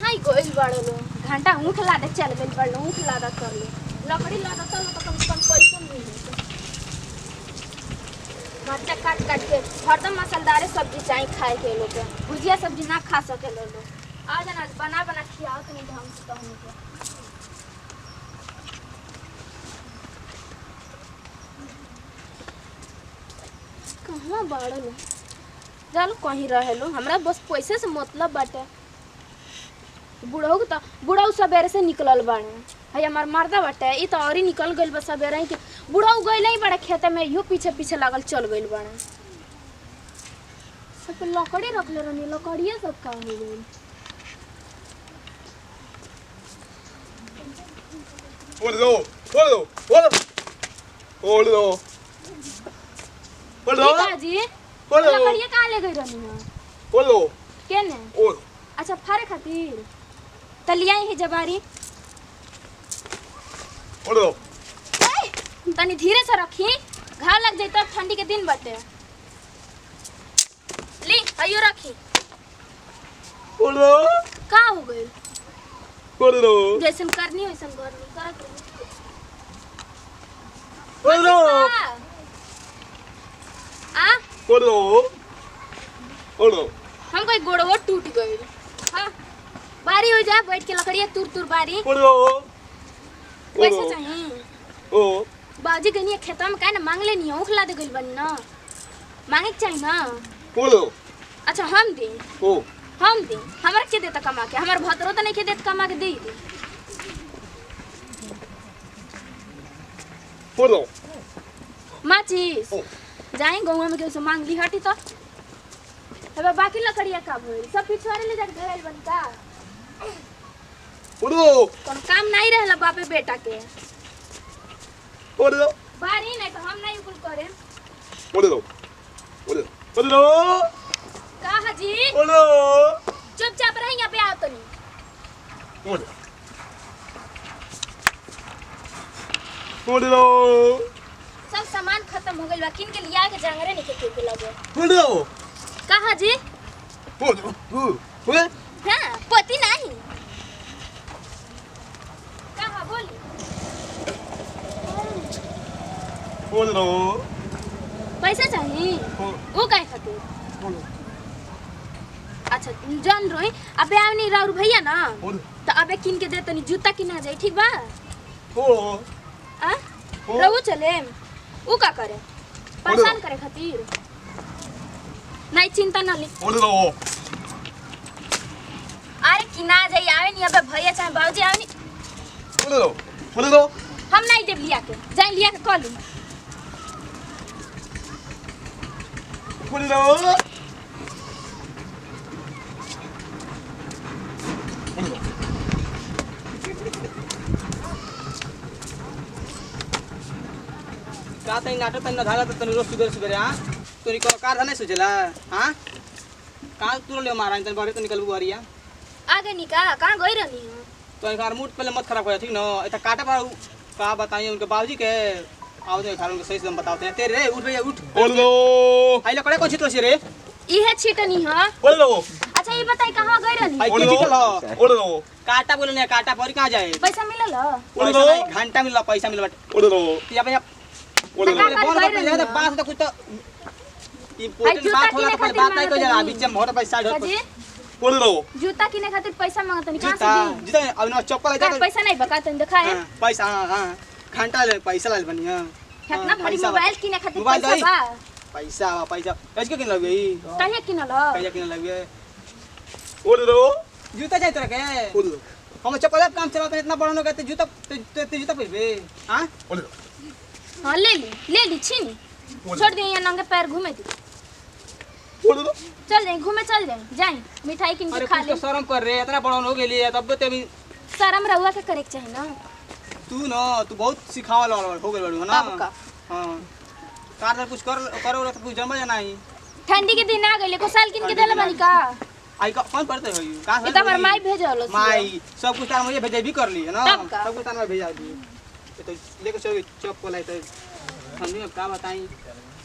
हाय गोइल बाड़ो लो घंटा ऊँख लादे चल गइल बाड़ो ऊँख लादा कर लो लकड़ी लादा तो कम से कम पैसा मिले मरचा काट काट के हरदम मसालेदार सब्जी चाहिए खाए के लोग के भुजिया सब्जी ना खा सके लोग आ जाना बना बना खियाओ तो नहीं ढंग से कहने के कहाँ बाड़ो लो चलो कहीं रहे लो हमरा बस पैसे से मतलब बाटे बुढ़ऊ तो बुढ़ऊ सवेरे से निकलल बाड़े है हमार मर्दा बाटे ई तो और ही निकल गइल बा सवेरे के बुढ़ऊ गइल ही बड़ा खेते में इहो पीछे पीछे लागल चल गइल बाड़े सब लकड़ी रखले रहनी लकड़िए सब का हो गइल जी लकड़िए कहाँ ले गई रहनी केने अच्छा फारे खातिर तलिया ही जबारी तनी धीरे से रखी घाव लग जाए तब ठंडी के दिन बटे ली आइयो रखी का हो गई जैसन करनी वैसन करनी करत हम कोई गोड़वा टूट गई हाँ बारी हो जा बैठ के लकड़िया तुर तुर बारी पैसा चाहिए बाजी गनी खेतवा में काहे ना मांग लेनी ऊख ला दे गइल बनी ना मांगे के चाहिए ना अच्छा हम दे हमरा के देता कमा के हमर भतरो तो नहीं के देत कमा के दे माचिस जाए गाँव में केहू से मांग ली हटी तो अब बाकी लकड़िया का भइल सब पिछवाड़े ले जाके धरल बन का कौन काम नहीं रहला बापे बेटा के बारी नहीं तो हम नहीं कुल करे का हाजी चुपचाप रही यहाँ पे आओ तनी सब सामान खत्म हो गइल बा किन के लिया के जांगरे नहीं के लगे का हाजी हाँ पति नहीं कहा बोली पैसा चाहिए वो काहे खातिर अच्छा जान रोई अबे आवनी राउर भैया ना तो अबे किन के दे तनी जूता किना जाए ठीक बा आ रहू चले ऊ का करे परेशान करे खातिर नहीं चिंता ना ली अरे किना जाई आवे नहीं अबे भैया चाहे बाबूजी आवे नहीं हम नहीं देव लिया के जाए लिया के कॉल का तई नाटक तई न धागा त तनी रोज सुबेरे सुबेरे हां तोरी को कार धने सोचला हां का तू ले मारा तनी बारे तो निकल बुआरिया आगे निका कहां गई रहनी है तो घर मूड पहले मत खराब कर ठीक न एता काटा पर का बताइए उनके बाबूजी के आओ दे घर उनके सही से हम बताते हैं तेरे उठ भैया उठ बोल दो आइले करे कोन छितो से रे इहे छिटनी हां बोल दो अच्छा ये बताई कहां गई रहनी आई के छिटल बोल दो काटा बोलने काटा पर कहां जाए पैसा मिलल पैसा नहीं घंटा मिलला पैसा मिलला बोल दो या भैया बोल दो बोल दो बात तो कुछ तो इम्पोर्टेंट बात होला तो बात नहीं कर जरा बीच में मोर पैसा ढोल बोल दो जूता किने खातिर पैसा मांगतनी कहां से दी जीता अब ना चप्पल है पैसा नहीं बका तनी दिखा है पैसा हां घंटा ले पैसा ले बनी हां कितना भारी मोबाइल किने खातिर पैसा बा पैसा कैसे किन लगे कहिए किनल कैसे किन लगे बोल दो जूता चाहिए तेरे के बोल दो हम चप्पल पे काम चलाते इतना बड़ा न कहते जूता जूता पहनबे हां बोल दो हां ले ली छीनी छोड़ दे यहाँ नंगे पैर घूमे दी बोल दो चल जाए मिठाई किन के खा ले शर्म कर रे इतना बड़ा हो गेली तब ते भी शर्म रहुआ के करे के चाहिए ना तू बहुत सिखावल हो गेल बड़ू ना तब का हां कार कुछ करो तो कुछ जमा जाना ही ठंडी के दिन आ गइले को साल किन के देला बानी का आई कौन पढ़ते हो कहां से इतना बार माई भेजल माई सब कुछ तार मुझे भेजे भी कर ली है ना तब का? सब कुछ तार में भेजा दी तो लेके चल चौक को लाई तो ठंडी में का बताई